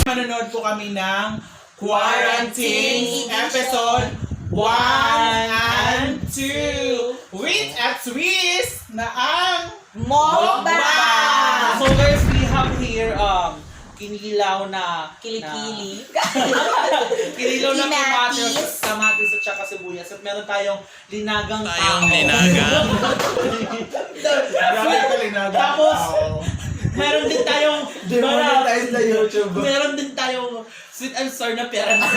Manonood po kami ng Quarantine Episode 1 and 2 with a twist na ang Mukbang! So guys, we have here kinilaw na Kilikili. kinilaw na Kamatis. kamatis at saka sibuyas. At meron tayong linagang Grabe ka linaga. Tapos, meron din tayong Demonetize na YouTube. meron din tayong sweet and sour na pera na.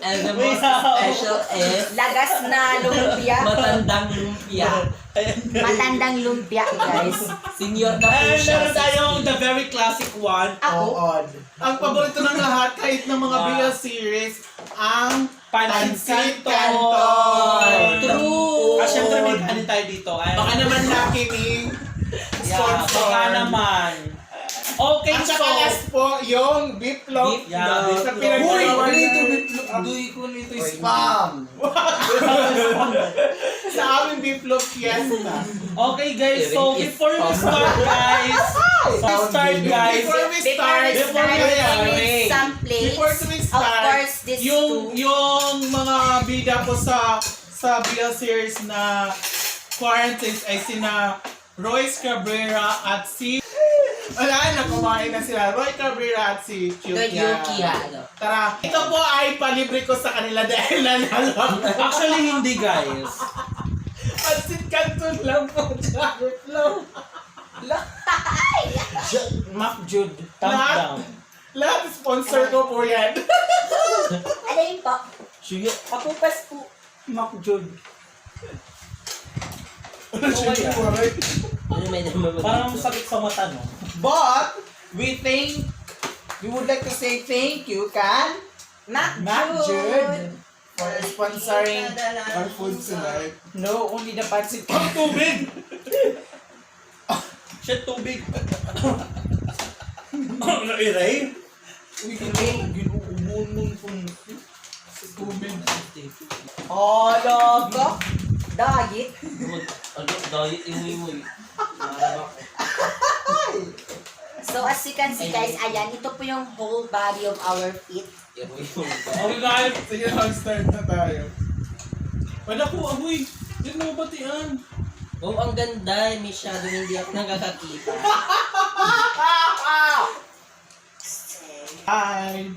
And the most special is Lagas na lumpia. matandang lumpia. Matandang lumpia, guys. Senior na po And siya. meron tayong the very classic one. Ako, Ang paborito ng lahat, kahit ng mga BL series, ang Pansit Canton. True. Syempre may kanin tayo dito. Baka naman nakinig. Baka naman. Okay, At so saka last po, yung beef loaf. Yeah, beef Sa loaf. pinag-gawa Uy, ng- Duy ko nito spam. sa aming beef loaf fiesta. okay guys, so before we start guys, Before we start, we need some plates. Before we Of start, course, this yung too. mga bida po sa BL series na Quarantines ay sina Royce Cabrera at si wala na, kumain na sila. Roy Cabrera at si Good Kyukia. Yuki, ano. Tara, ito po ay palibre ko sa kanila dahil nanalo. actually hindi guys. Pansit Canton lang po, Jared lang. Mac Jude, thumb Lahat. down. Lahat sponsor ko po yan. Ano yun po? Sige, Papupas po. Mac Jude. Ano may naman? Parang sakit sa mata no. But we would like to say thank you, Kan Mac Jude, for sponsoring our food tonight. No, only the pancit. Ang tubig! Shit, tubig! Ano, Iray? Ginuumunon po sa tubig. Logo. Dagit. Ano, diet iwi-iwi. So, as you can see, guys, ayan, ito po yung whole body of our feet. Iwi-iwi. Okay guys, Sige, mag-start na tayo. wala ko amoy. Hindi mo batian. Oh, ang ganda. Masyado hindi ako nakakakita. Hi!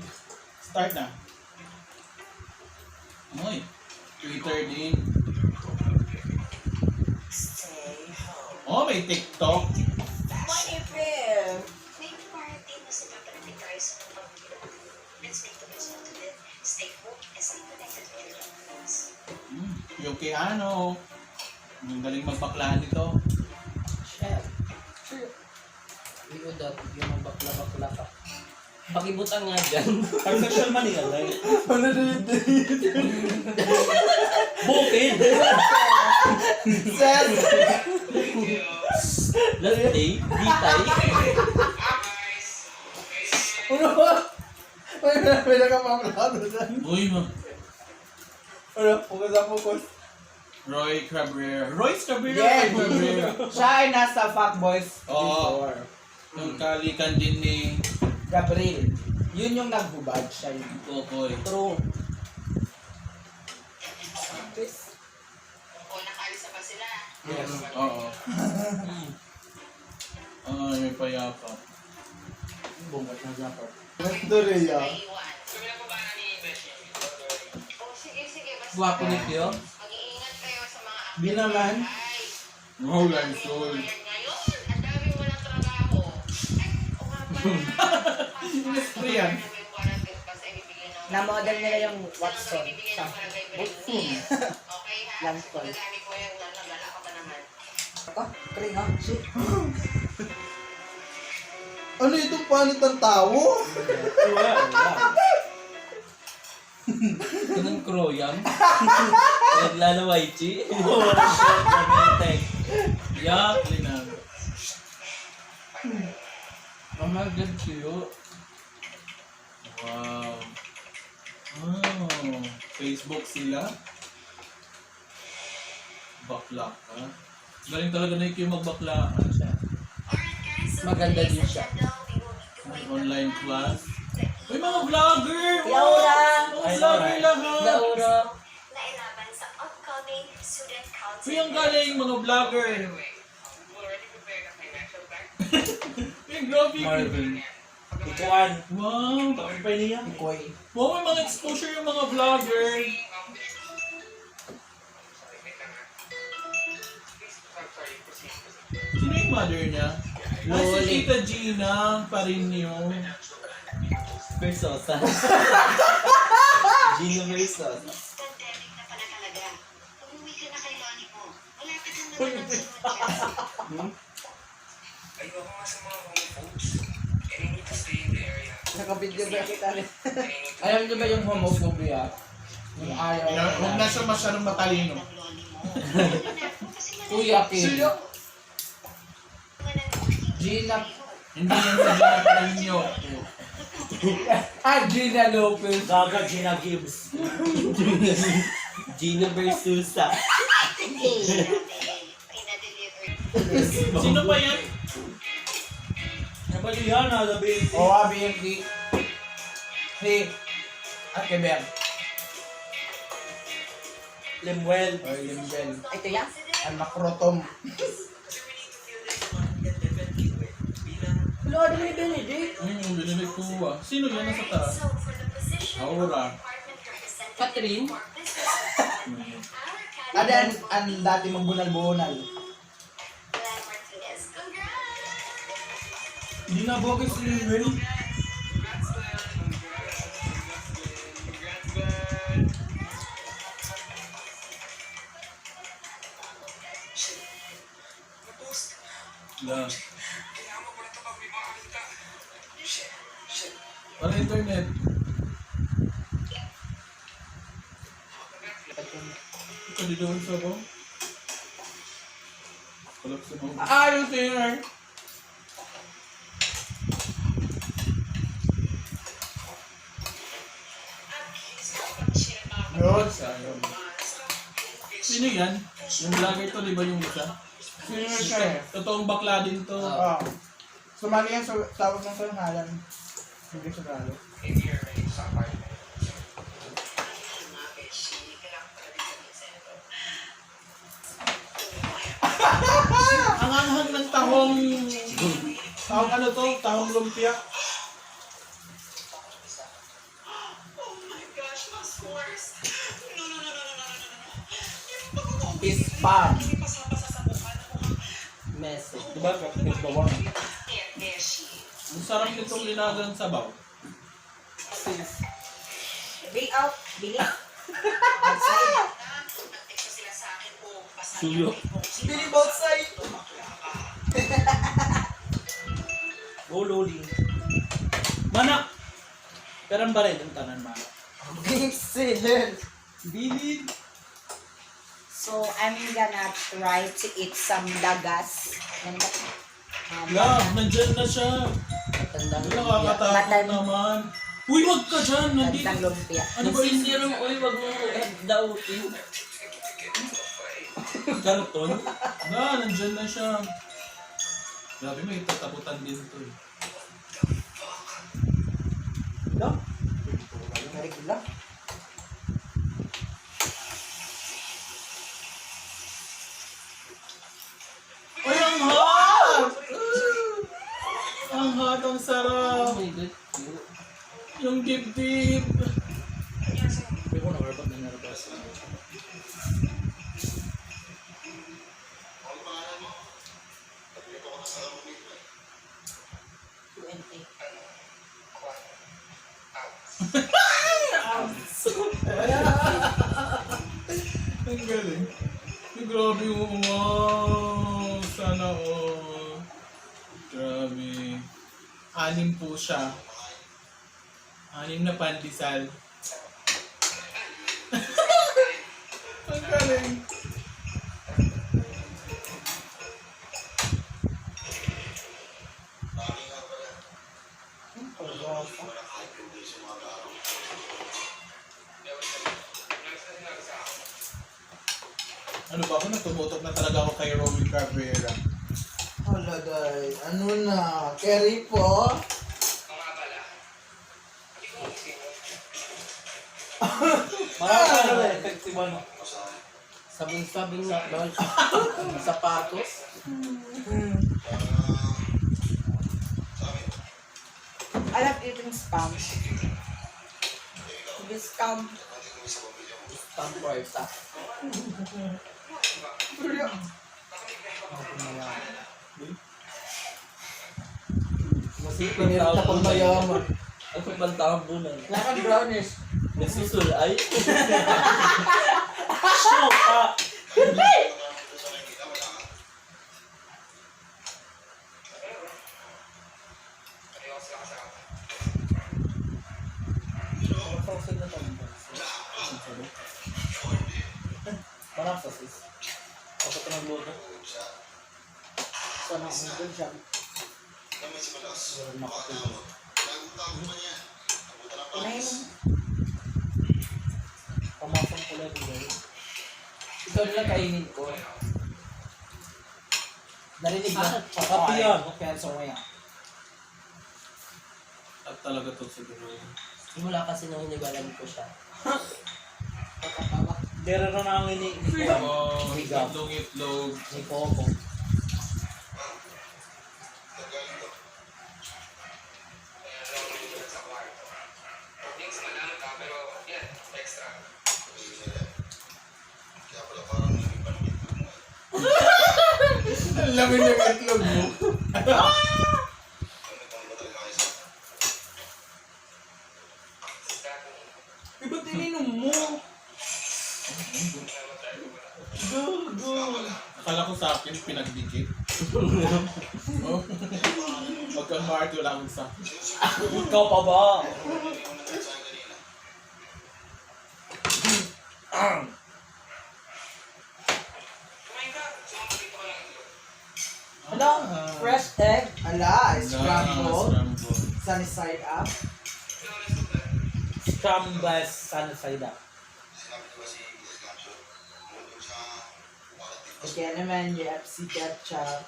Start na. Amoy. Twitter din. Oh, may TikTok. Money film. May quarantine na sila parating tayo sa mga pamilya. Let's make the best out of it. Stay home and stay connected with your loved ones. Yung kay ano. Yung galing magbaklahan nito. Chef. Hindi ko dati yung mga bakla-bakla ka. Pakibutang nga dyan. Pag sexual Manila, right? Ano na yun? Bukid! Sir! Lante, bitay. Ano ba? May nakapamlado dyan. Uy, Ano? Focus. Roy Cabrera. Royce Cabrera. Yes! Roy Cabrera. Siya ay nasa Fuckboys Oo. before. Yung kalikan din ni Gabriel. Yun yung naghubad siya yun. Kokoy. True. O nakaalis na ba sila? Yes. Oo. May payapa. Bungat na dapat. Ito rin yan. Naiwan. O sige, basta. Guwapo ni Pio. Mag-iingat kayo sa mga Di naman. Ay, Roland Soul. ngayon, ang daming walang trabaho. Ay, o nga pala. Rian. Yung quarantine pass ay bibigyan ng... Na-model nila yung Watson. Bibigyan ng barangay Watson. Brittany. Okay ha? Lampol. Gagamit ko yan. Nagala ka pa naman. Ako, kring ha? Shit. Ano itong panit ng tao? Ganun kroyam. Naglalaway, chi. Wala siya. Nag-tech. Yak. Linang. Mamagad siyo. Wow. Oh, Facebook sila. Bakla ka. Galing talaga na yung magbaklaan siya. Maganda din siya. Online class. Uy, mga vlogger! Laura! Mga vlogger lahat! Laura. Nailaban sa upcoming student council. Uy, ang galing mga vlogger! Uy, grabe! Marvin. Ikuan. Wow! Bakit pa niya? Koy. Wow, may mga exposure yung mga vlogger! Sino yung mother niya? Ah, si Loli. Tita Gina pa rin yung... Versosa. Gino Versosa. Pandemic na pala talaga. Umuwi ka na kay Loni mo. Malapit na naman ang sunod Ayoko nga sa mga homophobes. And I need to stay in the area. Nakabidyo ba kita rin? And I need to... Alam niyo ba yung homophobia? Yung ayaw. Huwag na siya masyadong matalino. ng Loni mo. Lalo na po kasi Kuya Kim. Gina. Hindi yan sa Gina pa rin nyo. Ah, Gina Lopez. Gaga Gina Gibbs. Gina Versosa. pinadeliver. Sino pa yan? Napalihan na, labi. Oo, BMD. Si... At kay Ben. Lemuel. O, yung Ben. Ito yan? Ang makrotom. Wala, ano yung Benedict? Ayun yung binilig ko. Sino yan nasa taas? So, for the position of Aura. department representative Catherine? for business development, our Ano candidate, ang dati magbunal-bunal? Glenn Martinez. Congrats! Hindi na bogus si Lemuel. Congrats, Glenn. Congrats, Glenn. Shit. Na-post. La. Kailangan mo pala ito pag may makakita. Shit. Shit. Para internet. Ito di doon sa ko. Kulap sa mga. Ah, yung singer! Yun, sayang. Sino yan? Yung vlogger to, di ba yung isa? Sino siya eh? Totoong bakla din to. Oo. Sumali yan sa tawag ng sanhalan. Hindi sa galo. Maybe you're ready sa apartment. Ang anghang ng tahong... Tahong ano to? Tahong lumpia. Spam. Message. Diba? Kapit bawang. Ang sarap nitong linagang sabaw. Bill out. Bill. Outside. Suyo. Bili both side. Go Loli. Mana! Perang ba rin yung tanan, mana? Excellent. Bilid. So, I'm gonna try to eat some dagas. Love, nandyan na siya. Matandang Wala nakakatakot Matan- naman. Uy, wag ka dyan. Nandito. Tandang lumpia. Ano ba yun? Nagsisirong, uy, wag mo dautin. Karton. Nandyan na siya. Grabe, may tataputan din to eh. No? Regular. Uy, ang hot! Ang hot, ang Oh sarap. my God. cute. Yung dip-dip. Hindi ko nakarapag na narabas. Ang galing. Ay, grabe yung wow. Sana all. Grabe. 6 po siya. 6 na pandesal. Ang galing. Ano ba ako? Natumutok na talaga ako kay Romy Cabrera. Hala guys, ano na? Carry po? Marami na effective ano. Sabing-sabing na doon. Sapatos. I love eating spam. This spam. Pamporta. Masipag Pinirit na pang mayaman. Ang pagbantaang bunay. Lakad brownish. Nasusul ay. Show ka! Parang sa sis. Ako ito nagluto. Sana ang doon siya. Meron nakatulog. Kunahin mo. Pamasang ko lang ito. Ikaw lang kainin ko. Narinig mo? Kapi yan. Penso mo yan. At talaga to siguro yun. Simula kasi nung hinigalan ko siya. Dera na nang ini. Oh, Higaw. itlog. Ni Coco. Things madami ka, pero yan, extra. Ang lamin ng itlog mo. Ba't ininom mo? Akala ko sa akin, pinagdikit. Oh. Huwag kang Mart, wala akong sa akin. Ikaw pa ba? Hala, fresh egg. Ala, scrambled. Scrambled. Sunny side up. Scrambled sana side up. Okay naman, UFC ketchup.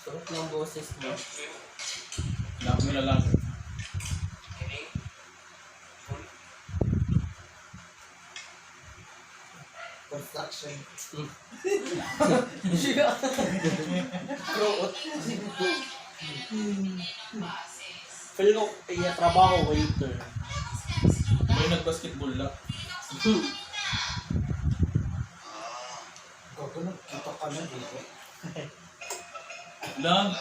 Sarap ng boses mo. Lahat mo na lang. Construction. Feel ko, trabaho, waiter. May nag-basketball lang. Gago, nagkita ka na dito. Lang.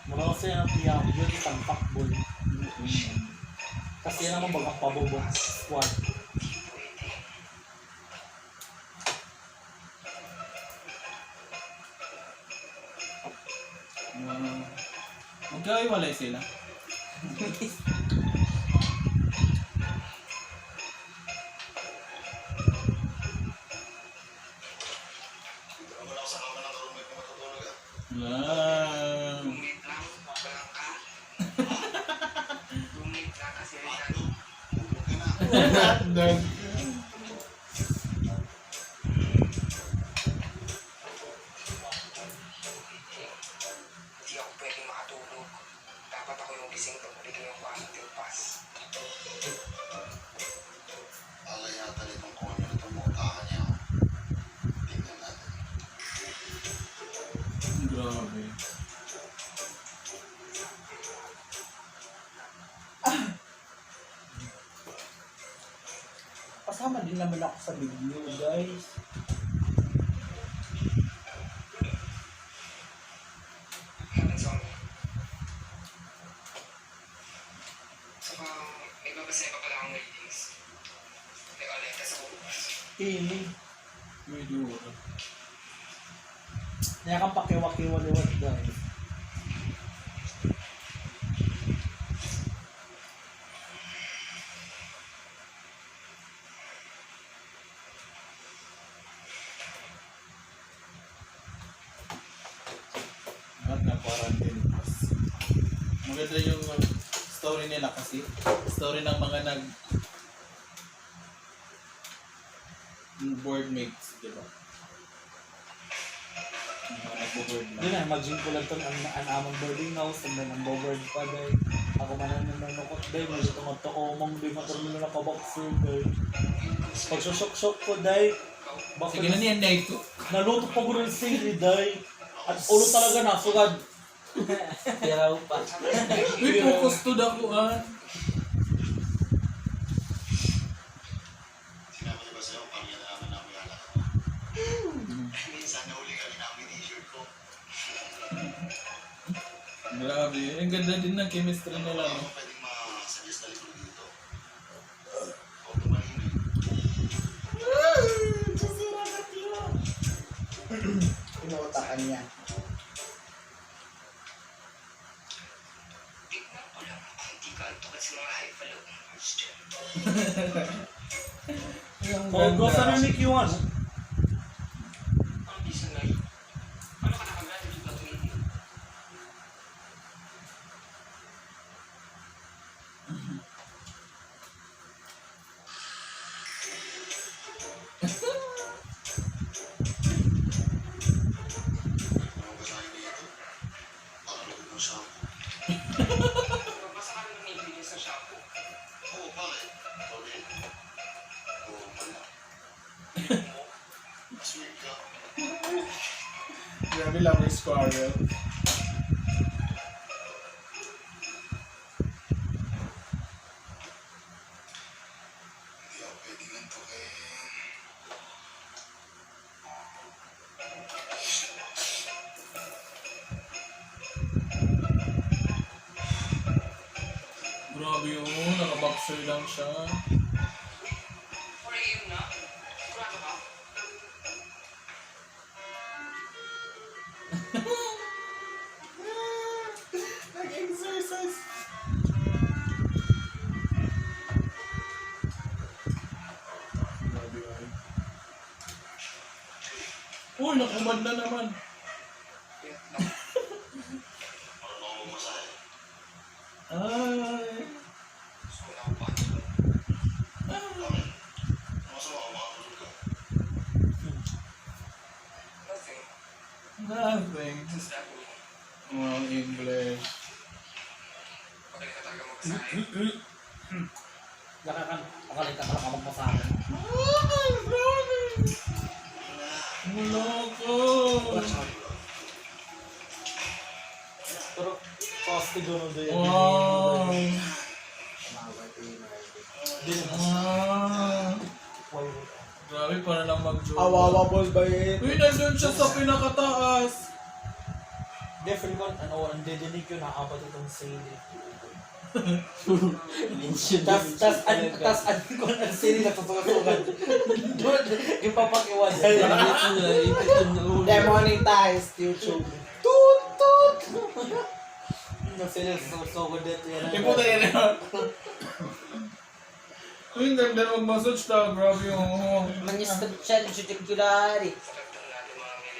Mula kasi ang piyang yun, isang pakbol. Kasi yan naman bagang pabubong. Squad. Magkaiwalay sila. Lang. Tumit lang, walang ka. Tumit lang kasi Hotdog. hindi ako pwedeng makatulog. Dapat ako yung gising pag nabigay yung quarantine pass. Alay yata nitong konyo na tumutahan niya. Tingnan natin. Grabe. Kasama din naman ako sa video, guys. Happens on me. Saka, may babasaya pa pala akong ratings. May aleta sa bukas. Pili. Medyo. Kaya kang pakiwaki-waliwat guys. At nako. maganda yung story nila kasi. Story ng mga board mates, di ba? Mga nagbo-board na. Hindi na, imagine ko lang ito ang among boarding house, and then ang board pa day. Ako man ang nanukot day, may ito magtakomong day, matulong na nakaboxer day. Pag susok-sok ko day, Sige na niyan na ito. naluto pa ko ng sili day. At ulo talaga nasugad. Piraw pa. Uy, focus to ako Sinabi ko ba sa'yo, pangyalaan namin yung anak ko? Minsan nahuli kami namin t-shirt ko. Grabe. Ang ganda din ng chemistry nila, Ano no? pwedeng ma-suggest na libro dito? Huwag tumalino Inuutakan niya. Tignan ko lang kung hindi ka antukan sa mga highfalutin words dyan. Kung gusto na ni Q1, Ang bisa na yun. Ano ka nakamala dito na tumingin? Ano ba sa'yo dito? Parang ng shampoo. Magbasa ka ng ingredients ng shampoo. Oo, bakit? Okay. Oo, pala. Sweet ka. Grabe lang yung squirrel. Hindi ako pwedeng antukin. Grabe yun. Nakaboxer lang siya. 4 a.m. na? Sigurado ka? Nag-exercise. Grabe ay. Uy, nakumad na naman. Parang ako masahe. Ay. Gusto ko na ako pa. Bakit? Masama ako makatulog ka. Nothing. Nothing. Just that way. Wow, English. Magaling ka talaga magsahe. akalit ka talaga magpasahan. Ay, grabe. Wala ko. Pero, positive doon doon. Wow. Wow. Grabe, para lang mag-joke. Awawabol ba yun? Uy, nandun siya sa pinakataas. Different one, ang didinig yun, nakabot itong sili. Tas, ang sili na tutugan. Doon, yung papakiwan. Demonetized YouTube. Yung sili na tutugan dito yan. Yung puta yan. Uy, ang ganda mag-massage ta. Grabe yung... Manistag siya, particularly. Sakit lang natin mga ngayon.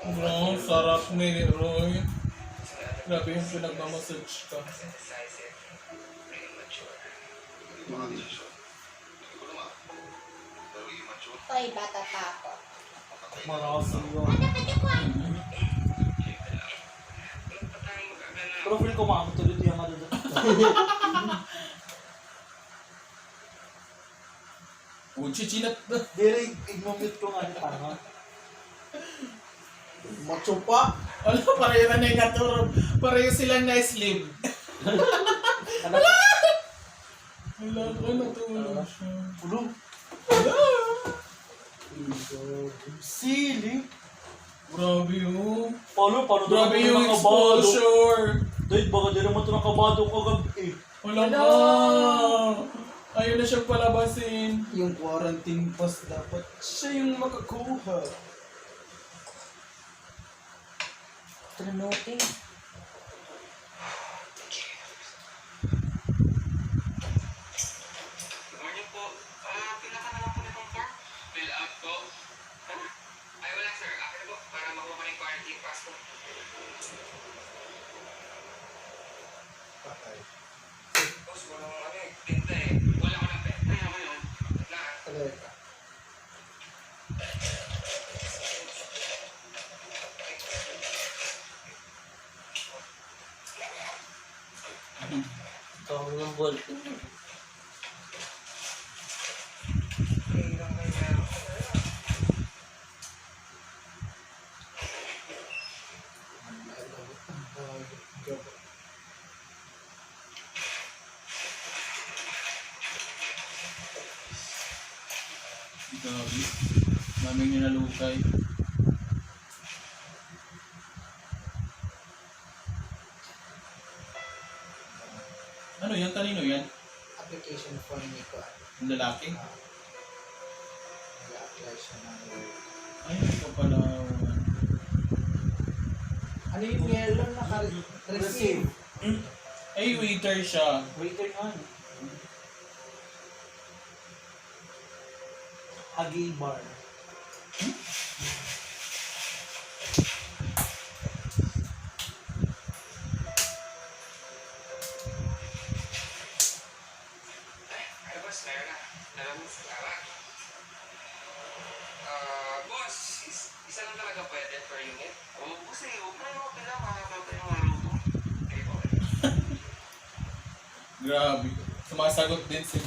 Bro, sarap ni Roy. Grabe yung pinagmamassage ka. Decisive. Really mature. Mga desisyon. Hindi ko naman. Pero immature. Hoy, bata pa ako. Makatay na. Marasi yun. Ano pwede ko? Ano pa tayo mag-agana? Pero feel ko makakatulog yung madadot. Uy, chichinat na. Dere, igmamute ko nga ni parang. Macho pa. Wala, pareho na yung naturo. Pareho silang na-sleep. Wala ko, natulog siya. Ulong. Wala. Sili. Grabe yun. Paano Grabe doon yung mga kabado? exposure. Dahil baka di naman ito nakabado kagabi. Wala ka. Ayaw na siyang palabasin. Yung quarantine pass dapat siya yung makakuha. Tranoting. Good morning po. Pila ka naman po nitong form? Fill up po. Ay, wala sir. Akin na po para makuha ko ng quarantine ko ng ano eh, tinta eh. Wala ko ng pen. Kaya ko yun. Lahat. Tagal ka. Tawag ng ball. Kailang kaya. Gabi. Daming ninalukay. Ano yan? Kanino yan? Application form ni ko. Ang lalaki? Nag-apply siya ng work. Ay, hindi ko pala. Ano yung yellow naka-receive? Ay, waiter siya. Waiter nga. Hagi bar. Ay, boss, meron na. Salamat. Salamat. Boss, isa lang talaga pwede per unit? Oo, boss eh. Huwag na yung pila, makakababa yung araw ko. Okay po. Grabe. Sumasagot din si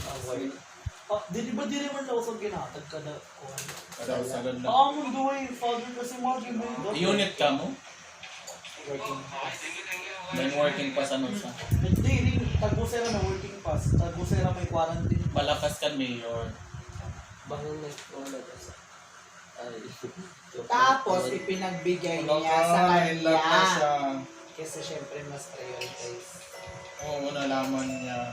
Di ba di naman daw sa ginatag kada kuhan? Sagad na. Mo duway, father kasi imagine mo yun. Unit ka mo? Working Okay, thank you. May working pa sa siya. Hindi, rin. Tagusera na working pass. Tagusera may quarantine. Malakas ka, Mayor. Bangin na wala ka sa... Ay. Tapos ipinagbigay niya sa in love na kanya. siya. Kasi syempre mas prioritize. Oo, nalaman niya.